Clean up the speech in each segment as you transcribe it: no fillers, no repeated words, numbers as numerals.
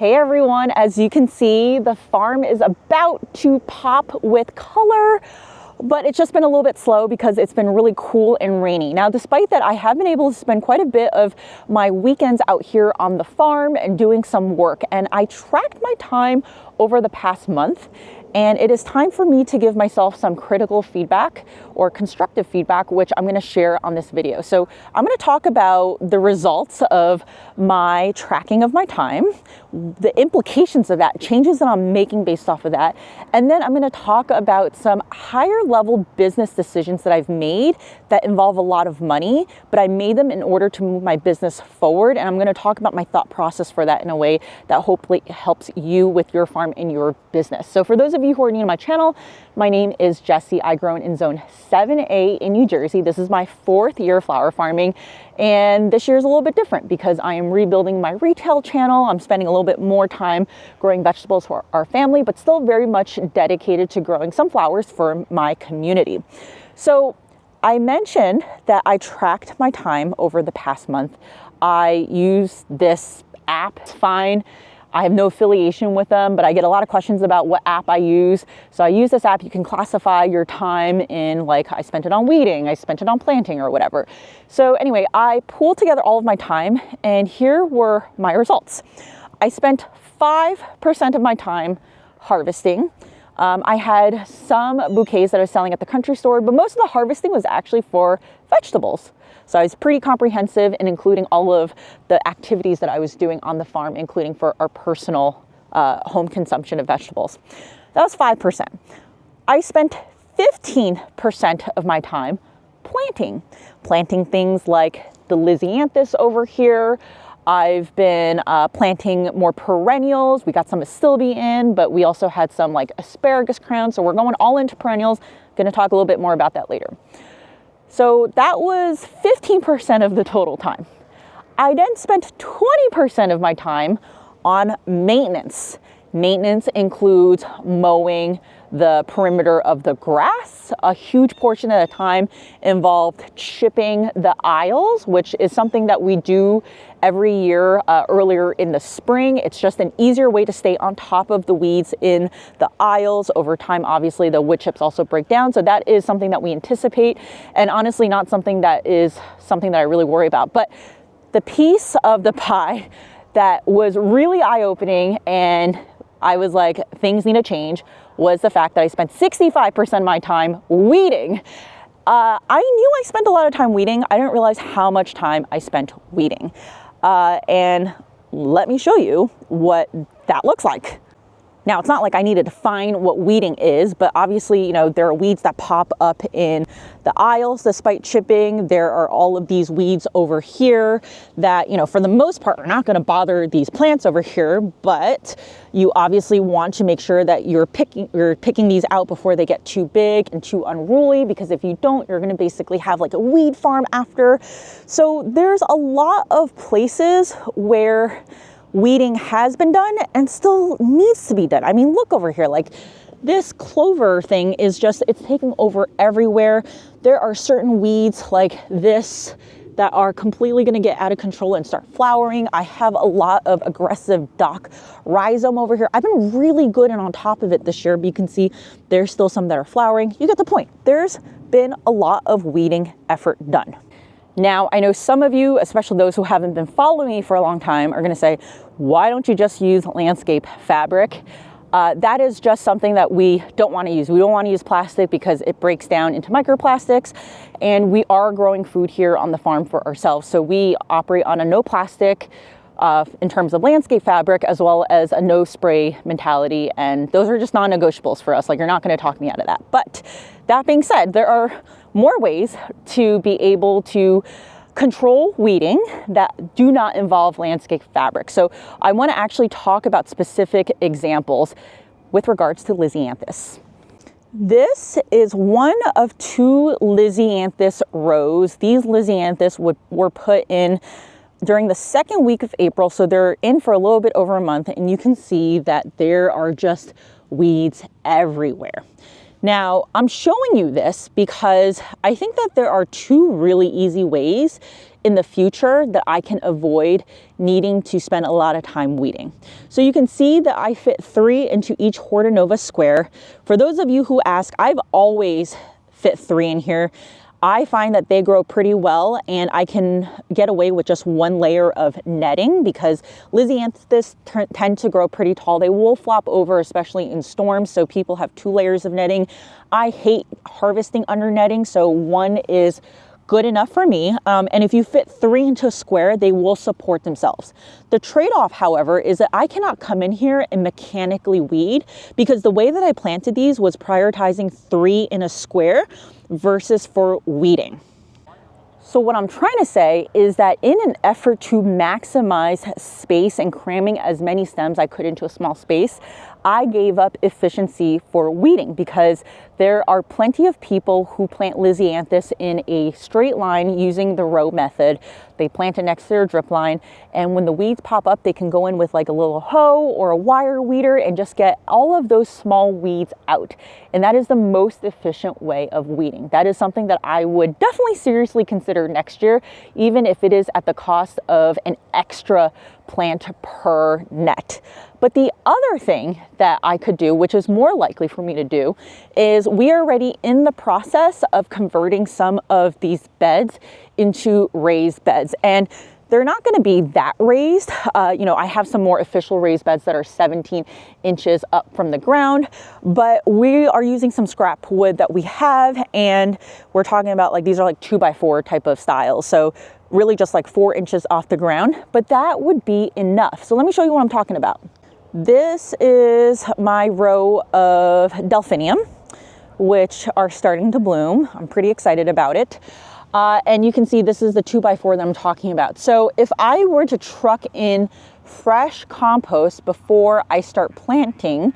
Hey everyone, as you can see, the farm is about to pop with color, but it's just been a little bit slow because it's been really cool and rainy. Now, despite that, I have been able to spend quite a bit of my weekends out here on the farm and doing some work, and I tracked my time over the past month. And it is time for me to give myself some critical feedback or constructive feedback, which I'm going to share on this video. So I'm going to talk about the results of my tracking of my time, the implications of that, changes that I'm making based off of that. And then I'm going to talk about some higher level business decisions that I've made that involve a lot of money, but I made them in order to move my business forward. And I'm going to talk about my thought process for that in a way that hopefully helps you with your farm and your business. So for those of you who are new to my channel, my name is Jessie. I grow in Zone 7A in New Jersey. This is my 4th year of flower farming, and this year is a little bit different because I am rebuilding my retail channel. I'm spending a little bit more time growing vegetables for our family, but still very much dedicated to growing some flowers for my community. So I mentioned that I tracked my time over the past month. I use this app. It's fine. I have no affiliation with them, but I get a lot of questions about what app I use. So I use this app. You can classify your time in, like, I spent it on weeding, I spent it on planting, or whatever. So anyway, I pulled together all of my time, and here were my results. I spent 5% of my time harvesting. I had some bouquets that I was selling at the country store, but most of the harvesting was actually for vegetables. So I was pretty comprehensive in including all of the activities that I was doing on the farm, including for our personal home consumption of vegetables. That was 5%. I spent 15% of my time planting things like the Lisianthus over here. I've been planting more perennials. We got some astilbe in, but we also had some like asparagus crowns. So we're going all into perennials. Going to talk a little bit more about that later. So that was 15% of the total time. I then spent 20% of my time on maintenance. Maintenance includes mowing the perimeter of the grass. A huge portion of the time involved chipping the aisles, which is something that we do every year earlier in the spring. It's just an easier way to stay on top of the weeds in the aisles. Over time, obviously, the wood chips also break down. So that is something that we anticipate, and honestly, not something that I really worry about. But the piece of the pie that was really eye-opening, and I was like, things need to change, was the fact that I spent 65% of my time weeding. I knew I spent a lot of time weeding. I didn't realize how much time I spent weeding. And let me show you what that looks like. Now, it's not like I need to define what weeding is, but obviously, you know, there are weeds that pop up in the aisles despite chipping. There are all of these weeds over here that, you know, for the most part are not going to bother these plants over here, but you obviously want to make sure that you're picking these out before they get too big and too unruly, because if you don't, you're going to basically have like a weed farm after. So there's a lot of places where weeding has been done and still needs to be done. I mean, look over here, like this clover thing is just, it's taking over everywhere. There are certain weeds like this that are completely going to get out of control and start flowering. I have a lot of aggressive dock rhizome over here. I've been really good and on top of it this year, but you can see there's still some that are flowering. You get the point. There's been a lot of weeding effort done. Now, I know some of you, especially those who haven't been following me for a long time, are going to say, why don't you just use landscape fabric? That is just something that we don't want to use. We don't want to use plastic because it breaks down into microplastics, and we are growing food here on the farm for ourselves. So we operate on a no plastic in terms of landscape fabric, as well as a no spray mentality. And those are just non-negotiables for us. Like, you're not going to talk me out of that. But that being said, there are more ways to be able to control weeding that do not involve landscape fabric. So I want to actually talk about specific examples with regards to Lisianthus. This is one of 2 Lisianthus rows. These Lisianthus were put in during the 2nd week of April, so they're in for a little bit over a month, and you can see that there are just weeds everywhere. Now, I'm showing you this because I think that there are two really easy ways in the future that I can avoid needing to spend a lot of time weeding. So you can see that I fit 3 into each Hortanova square. For those of you who ask, I've always fit 3 in here. I find that they grow pretty well, and I can get away with just 1 layer of netting because Lisianthus tend to grow pretty tall. They will flop over, especially in storms, so people have 2 layers of netting. I hate harvesting under netting, so 1 is good enough for me. And if you fit 3 into a square, they will support themselves. The trade-off, however, is that I cannot come in here and mechanically weed because the way that I planted these was prioritizing 3 in a square versus for weeding. So what I'm trying to say is that in an effort to maximize space and cramming as many stems I could into a small space, I gave up efficiency for weeding because there are plenty of people who plant Lisianthus in a straight line using the row method. They plant it next to their drip line, and when the weeds pop up, they can go in with like a little hoe or a wire weeder and just get all of those small weeds out. And that is the most efficient way of weeding. That is something that I would definitely seriously consider next year, even if it is at the cost of an extra plant per net. But the other thing that I could do, which is more likely for me to do, is we are already in the process of converting some of these beds into raised beds. And they're not going to be that raised. I have some more official raised beds that are 17 inches up from the ground, but we are using some scrap wood that we have, and we're talking about like these are like 2x4 type of styles. So really just like 4 inches off the ground, but that would be enough. So let me show you what I'm talking about. This is my row of delphinium, which are starting to bloom. I'm pretty excited about it. And you can see this is the 2x4 that I'm talking about. So if I were to truck in fresh compost before I start planting,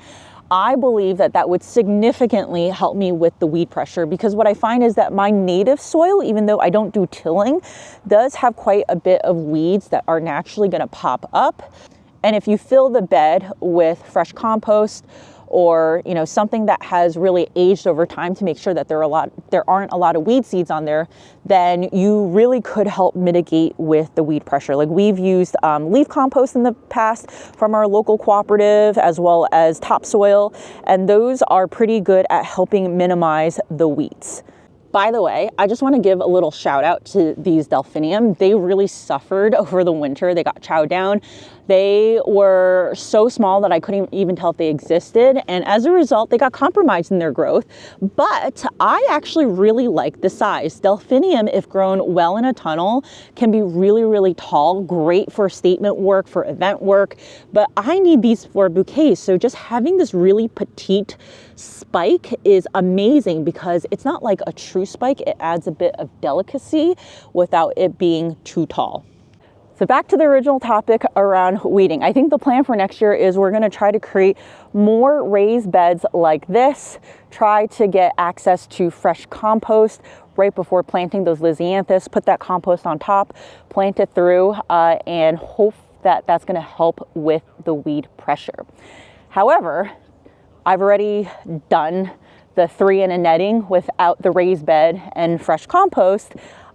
I believe that that would significantly help me with the weed pressure, because what I find is that my native soil, even though I don't do tilling, does have quite a bit of weeds that are naturally going to pop up. And if you fill the bed with fresh compost or something that has really aged over time to make sure that there aren't a lot of weed seeds on there, then you really could help mitigate with the weed pressure. Like we've used leaf compost in the past from our local cooperative, as well as topsoil, and those are pretty good at helping minimize the weeds. By the way, I just want to give a little shout out to these delphinium. They really suffered over the winter. They got chowed down. They were so small that I couldn't even tell if they existed. And as a result, they got compromised in their growth. But I actually really like the size. Delphinium, if grown well in a tunnel, can be really, really tall, great for statement work, for event work. But I need these for bouquets. So just having this really petite spike is amazing because it's not like a true spike. It adds a bit of delicacy without it being too tall. So back to the original topic around weeding. I think the plan for next year is we're going to try to create more raised beds like this, try to get access to fresh compost right before planting those Lisianthus, put that compost on top, plant it through, and hope that that's going to help with the weed pressure. However, I've already done the 3 in a netting without the raised bed and fresh compost.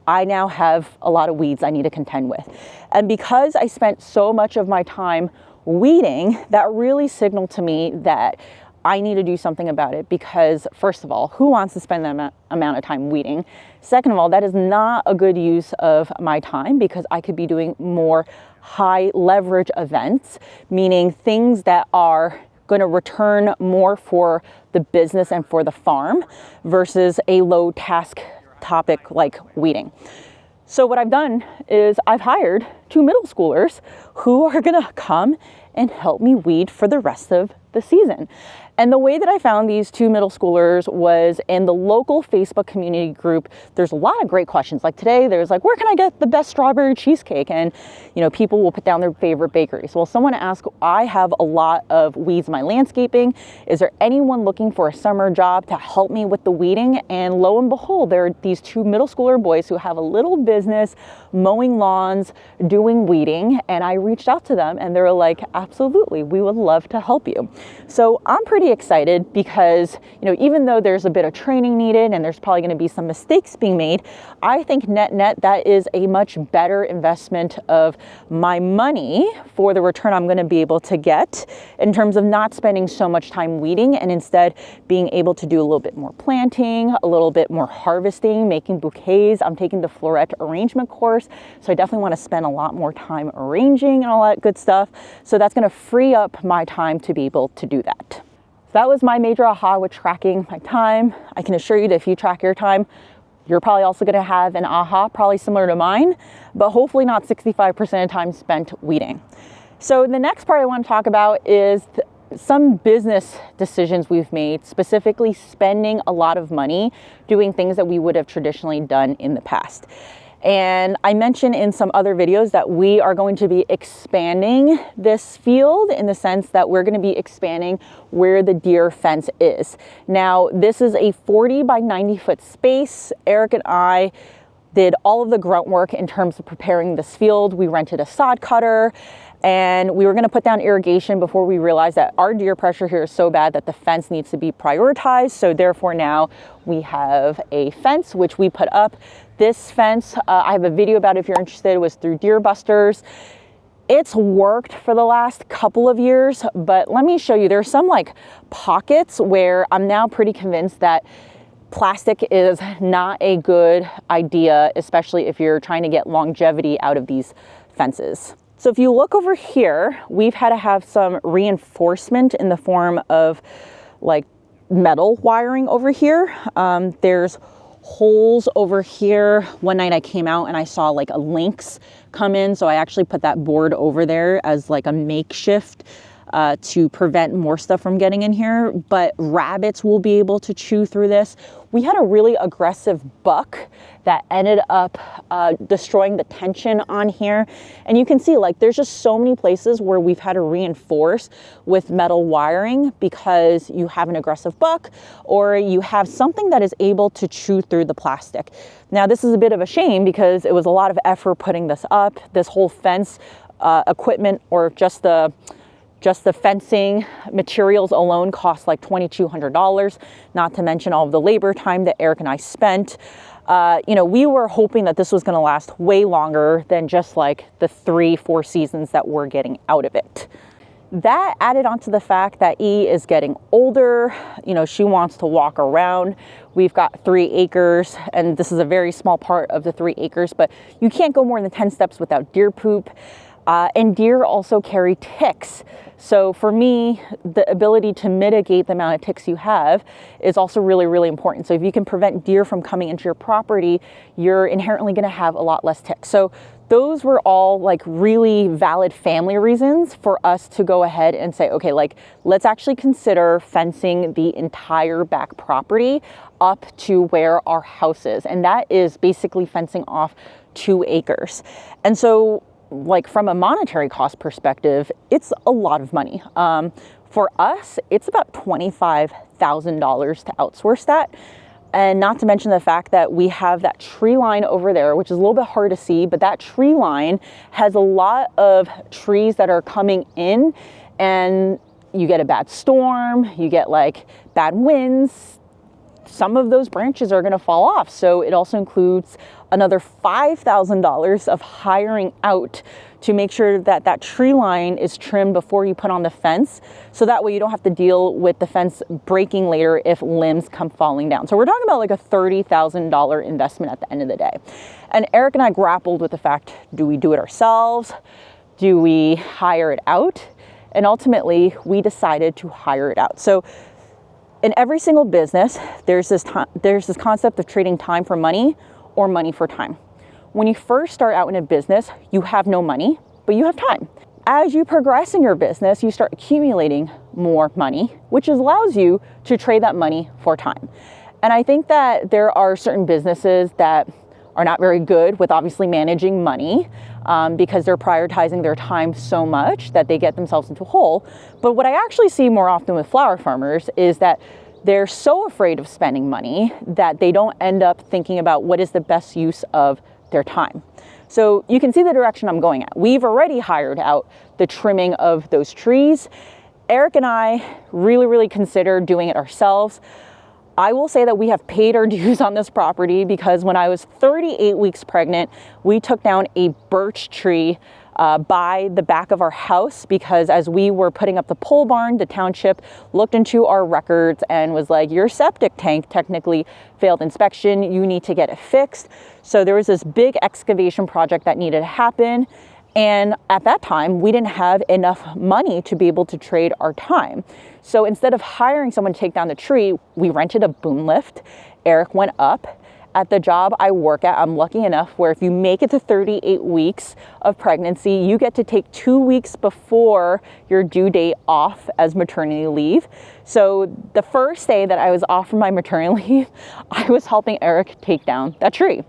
I now have a lot of weeds I need to contend with. And because I spent so much of my time weeding, that really signaled to me that I need to do something about it, because first of all, who wants to spend that amount of time weeding? Second of all, that is not a good use of my time, because I could be doing more high leverage events, meaning things that are going to return more for the business and for the farm versus a low task topic like weeding. So what I've done is I've hired 2 middle schoolers who are going to come and help me weed for the rest of the season. And the way that I found these 2 middle schoolers was in the local Facebook community group. There's a lot of great questions. Like today, there's like, where can I get the best strawberry cheesecake? And, people will put down their favorite bakeries. Well, someone asked, I have a lot of weeds in my landscaping. Is there anyone looking for a summer job to help me with the weeding? And lo and behold, there are these 2 middle schooler boys who have a little business mowing lawns, doing weeding. And I reached out to them and they were like, absolutely, we would love to help you. So I'm pretty pretty excited because, you know, even though there's a bit of training needed and there's probably going to be some mistakes being made, I think net that is a much better investment of my money for the return I'm going to be able to get in terms of not spending so much time weeding and instead being able to do a little bit more planting, a little bit more harvesting, making bouquets. I'm taking the floret arrangement course, so I definitely want to spend a lot more time arranging and all that good stuff. So that's going to free up my time to be able to do that. So that was my major aha with tracking my time. I can assure you that if you track your time, you're probably also going to have an aha, probably similar to mine, but hopefully not 65% of time spent weeding. So the next part I want to talk about is some business decisions we've made, specifically spending a lot of money doing things that we would have traditionally done in the past. And I mentioned in some other videos that we are going to be expanding this field in the sense that we're going to be expanding where the deer fence is. Now, this is a 40 by 90 foot space. Eric and I did all of the grunt work in terms of preparing this field. We rented a sod cutter and we were going to put down irrigation before we realized that our deer pressure here is so bad that the fence needs to be prioritized. So therefore now we have a fence which we put up. This fence, I have a video about it if you're interested, it was through Deer Busters. It's worked for the last couple of years, but let me show you, there's some like pockets where I'm now pretty convinced that plastic is not a good idea, especially if you're trying to get longevity out of these fences. So if you look over here, we've had to have some reinforcement in the form of like metal wiring over here. There's holes over here. One night I came out and I saw like a lynx come in, so I actually put that board over there as like a makeshift to prevent more stuff from getting in here, but rabbits will be able to chew through this. We had a really aggressive buck that ended up destroying the tension on here. And you can see like there's just so many places where we've had to reinforce with metal wiring because you have an aggressive buck or you have something that is able to chew through the plastic. Now this is a bit of a shame because it was a lot of effort putting this up. This whole fence equipment or just the fencing materials alone cost like $2,200, not to mention all of the labor time that Eric and I spent. You know, we were hoping that this was going to last way longer than just like the 3-4 seasons that we're getting out of it. That added on to the fact that E is getting older. You know, she wants to walk around. We've got 3 acres, and this is a very small part of the 3 acres, but you can't go more than 10 steps without deer poop. And deer also carry ticks. So for me, the ability to mitigate the amount of ticks you have is also really, really important. So if you can prevent deer from coming into your property, you're inherently going to have a lot less ticks. So those were all like really valid family reasons for us to go ahead and say, okay, like let's actually consider fencing the entire back property up to where our house is. And that is basically fencing off 2 acres. And so like from a monetary cost perspective, it's a lot of money. For us, it's about $25,000 to outsource that. And not to mention the fact that we have that tree line over there, which is a little bit hard to see, but that tree line has a lot of trees that are coming in and you get a bad storm, you get like bad winds, some of those branches are going to fall off. So it also includes another $5,000 of hiring out to make sure that that tree line is trimmed before you put on the fence. So that way you don't have to deal with the fence breaking later if limbs come falling down. So we're talking about like a $30,000 investment at the end of the day. And Eric and I grappled with the fact, do we do it ourselves? Do we hire it out? And ultimately we decided to hire it out. So in every single business, there's this concept of trading time for money or money for time. When you first start out in a business, you have no money, but you have time. As you progress in your business, you start accumulating more money, which allows you to trade that money for time. And I think that there are certain businesses that are not very good with obviously managing money because they're prioritizing their time so much that they get themselves into a hole. But what I actually see more often with flower farmers is that they're so afraid of spending money that they don't end up thinking about what is the best use of their time. So you can see the direction I'm going at. We've already hired out the trimming of those trees. Eric and I really considered doing it ourselves. I will say that we have paid our dues on this property because when I was 38 weeks pregnant, we took down a birch tree by the back of our house, because as we were putting up the pole barn, the township looked into our records and was like, your septic tank technically failed inspection, you need to get it fixed. So there was this big excavation project that needed to happen. And at that time, we didn't have enough money to be able to trade our time. So instead of hiring someone to take down the tree, we rented a boom lift. Eric went up. At the job I work at, I'm lucky enough where if you make it to 38 weeks of pregnancy, you get to take 2 weeks before your due date off as maternity leave. So the first day that I was off from my maternity leave, I was helping Eric take down that tree.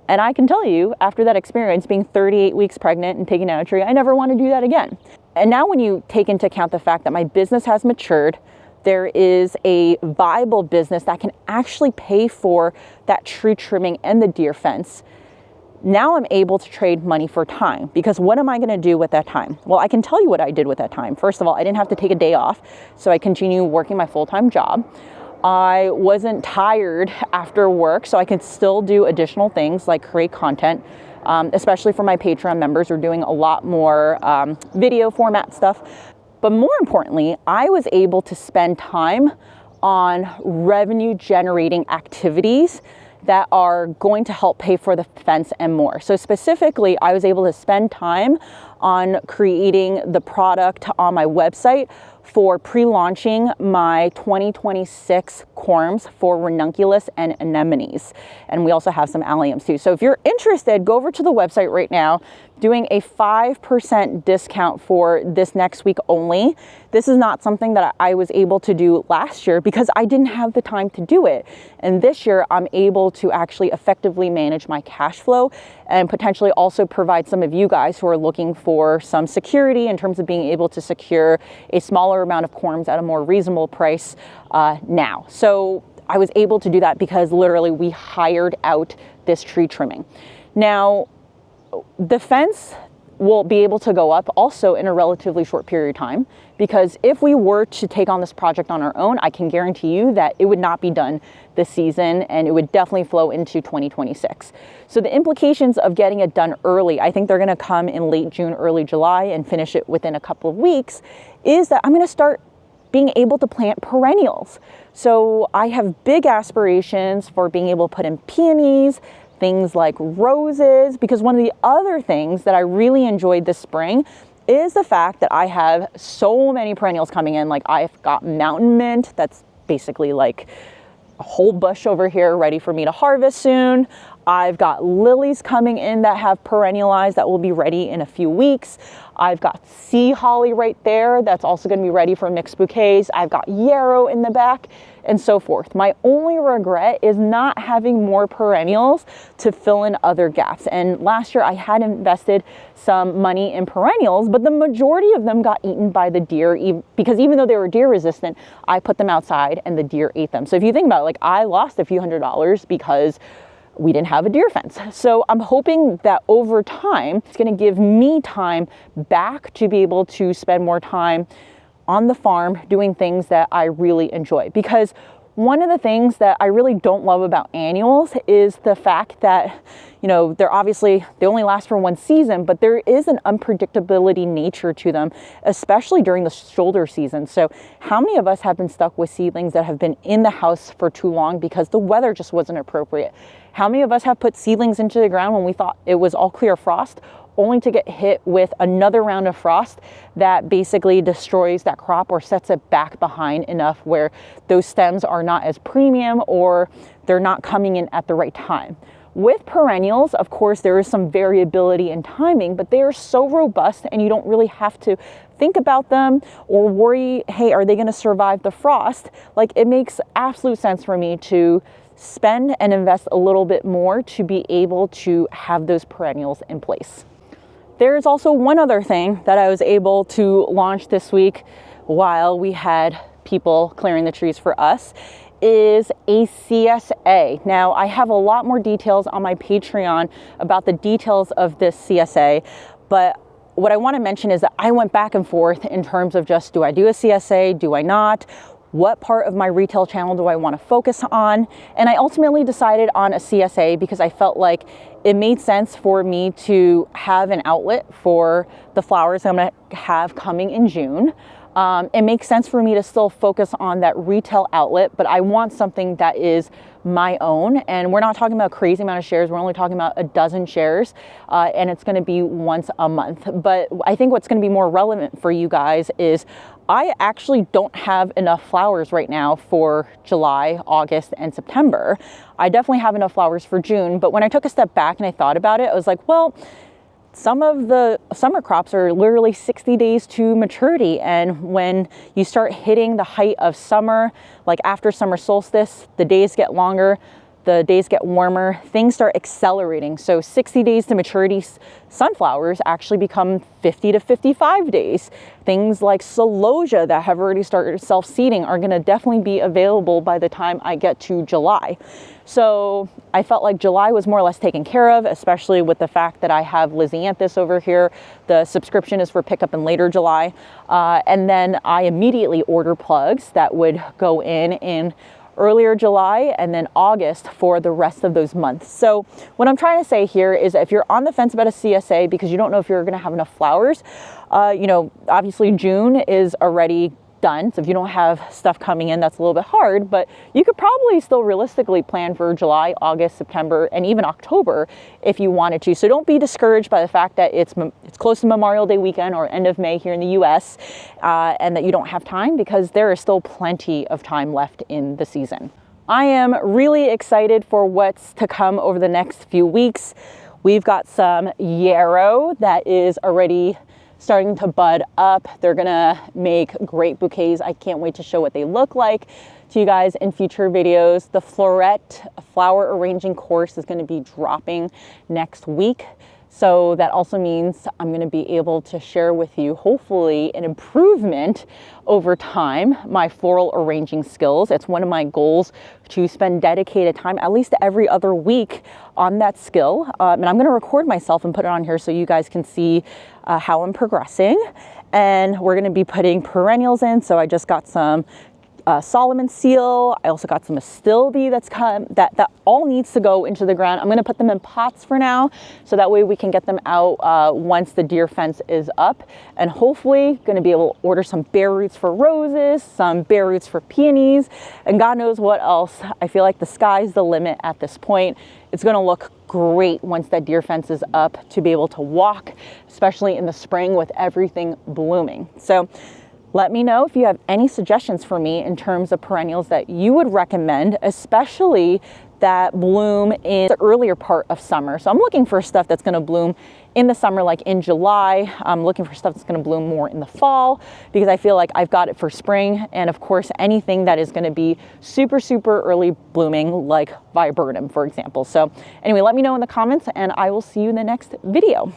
And I can tell you, after that experience, being 38 weeks pregnant and taking down a tree, I never want to do that again. And now when you take into account the fact that my business has matured, there is a viable business that can actually pay for that tree trimming and the deer fence. Now I'm able to trade money for time, because what am I going to do with that time? Well, I can tell you what I did with that time. First of all, I didn't have to take a day off, so I continue working my full-time job. I wasn't tired after work, so I could still do additional things like create content, especially for my Patreon members. We're doing a lot more video format stuff. But more importantly, I was able to spend time on revenue generating activities that are going to help pay for the fence and more. So specifically, I was able to spend time on creating the product on my website for pre-launching my 2026 corms for ranunculus and anemones. And we also have some alliums too. So if you're interested, go over to the website right now, doing a 5% discount for this next week only. This is not something that I was able to do last year because I didn't have the time to do it. And this year I'm able to actually effectively manage my cash flow and potentially also provide some of you guys who are looking for some security in terms of being able to secure a smaller amount of corms at a more reasonable price now. So I was able to do that because literally we hired out this tree trimming. Now, the fence will be able to go up also in a relatively short period of time, because if we were to take on this project on our own, I can guarantee you that it would not be done this season and it would definitely flow into 2026. So the implications of getting it done early, I think they're going to come in late June, early July, and finish it within a couple of weeks, is that I'm going to start being able to plant perennials. So I have big aspirations for being able to put in peonies, things like roses, because one of the other things that I really enjoyed this spring is the fact that I have so many perennials coming in. Like I've got mountain mint, that's basically like a whole bush over here ready for me to harvest soon. I've got lilies coming in that have perennialized that will be ready in a few weeks. I've got sea holly right there that's also going to be ready for mixed bouquets. I've got yarrow in the back and so forth. My only regret is not having more perennials to fill in other gaps. And last year I had invested some money in perennials, but the majority of them got eaten by the deer because even though they were deer resistant, I put them outside and the deer ate them. So if you think about it, like I lost a few $100s because we didn't have a deer fence. So I'm hoping that over time, it's gonna give me time back to be able to spend more time on the farm doing things that I really enjoy. Because one of the things that I really don't love about annuals is the fact that, you know, they only last for one season, but there is an unpredictability nature to them, especially during the shoulder season. So how many of us have been stuck with seedlings that have been in the house for too long because the weather just wasn't appropriate? How many of us have put seedlings into the ground when we thought it was all clear frost, only to get hit with another round of frost that basically destroys that crop or sets it back behind enough where those stems are not as premium or they're not coming in at the right time? With perennials, of course, there is some variability in timing, but they are so robust and you don't really have to think about them or worry, hey, are they going to survive the frost? Like, it makes absolute sense for me to spend and invest a little bit more to be able to have those perennials in place. There's also one other thing that I was able to launch this week while we had people clearing the trees for us is a CSA. Now, I have a lot more details on my Patreon about the details of this CSA, but what I want to mention is that I went back and forth in terms of just, do I do a CSA? Do I not? What part of my retail channel do I want to focus on? And I ultimately decided on a CSA because I felt like it made sense for me to have an outlet for the flowers I'm going to have coming in June. It makes sense for me to still focus on that retail outlet, but I want something that is my own. And we're not talking about a crazy amount of shares. We're only talking about a dozen shares, and it's going to be once a month. But I think what's going to be more relevant for you guys is I actually don't have enough flowers right now for July, August, and September. I definitely have enough flowers for June, but when I took a step back and I thought about it, I was like, well, some of the summer crops are literally 60 days to maturity. And when you start hitting the height of summer, like after summer solstice, the days get longer, the days get warmer, things start accelerating. So 60 days to maturity sunflowers actually become 50 to 55 days. Things like celosia that have already started self-seeding are gonna definitely be available by the time I get to July. So I felt like July was more or less taken care of, especially with the fact that I have Lisianthus over here. The subscription is for pickup in later July. And then I immediately order plugs that would go in earlier July and then August for the rest of those months. So what I'm trying to say here is if you're on the fence about a CSA because you don't know if you're gonna have enough flowers, obviously June is already done. So if you don't have stuff coming in, that's a little bit hard, but you could probably still realistically plan for July, August, September, and even October if you wanted to. So don't be discouraged by the fact that it's close to Memorial Day weekend or end of May here in the US, and that you don't have time, because there is still plenty of time left in the season. I am really excited for what's to come over the next few weeks. We've got some yarrow that is already starting to bud up. They're gonna make great bouquets. I can't wait to show what they look like to you guys in future videos. The floret flower arranging course is gonna be dropping next week. So that also means I'm gonna be able to share with you, hopefully, an improvement over time, my floral arranging skills. It's one of my goals to spend dedicated time, at least every other week, on that skill. And I'm gonna record myself and put it on here so you guys can see how I'm progressing. And we're gonna be putting perennials in. So I just got some Solomon seal. I also got some astilbe that all needs to go into the ground. I'm gonna put them in pots for now, so that way we can get them out once the deer fence is up. And hopefully gonna be able to order some bare roots for roses, some bare roots for peonies, and God knows what else. I feel like the sky's the limit at this point. It's gonna look great once that deer fence is up to be able to walk, especially in the spring with everything blooming. So let me know if you have any suggestions for me in terms of perennials that you would recommend, especially that bloom in the earlier part of summer. So I'm looking for stuff that's gonna bloom in the summer, like in July. I'm looking for stuff that's gonna bloom more in the fall, because I feel like I've got it for spring. And of course, anything that is gonna be super, super early blooming, like viburnum, for example. So anyway, let me know in the comments, and I will see you in the next video.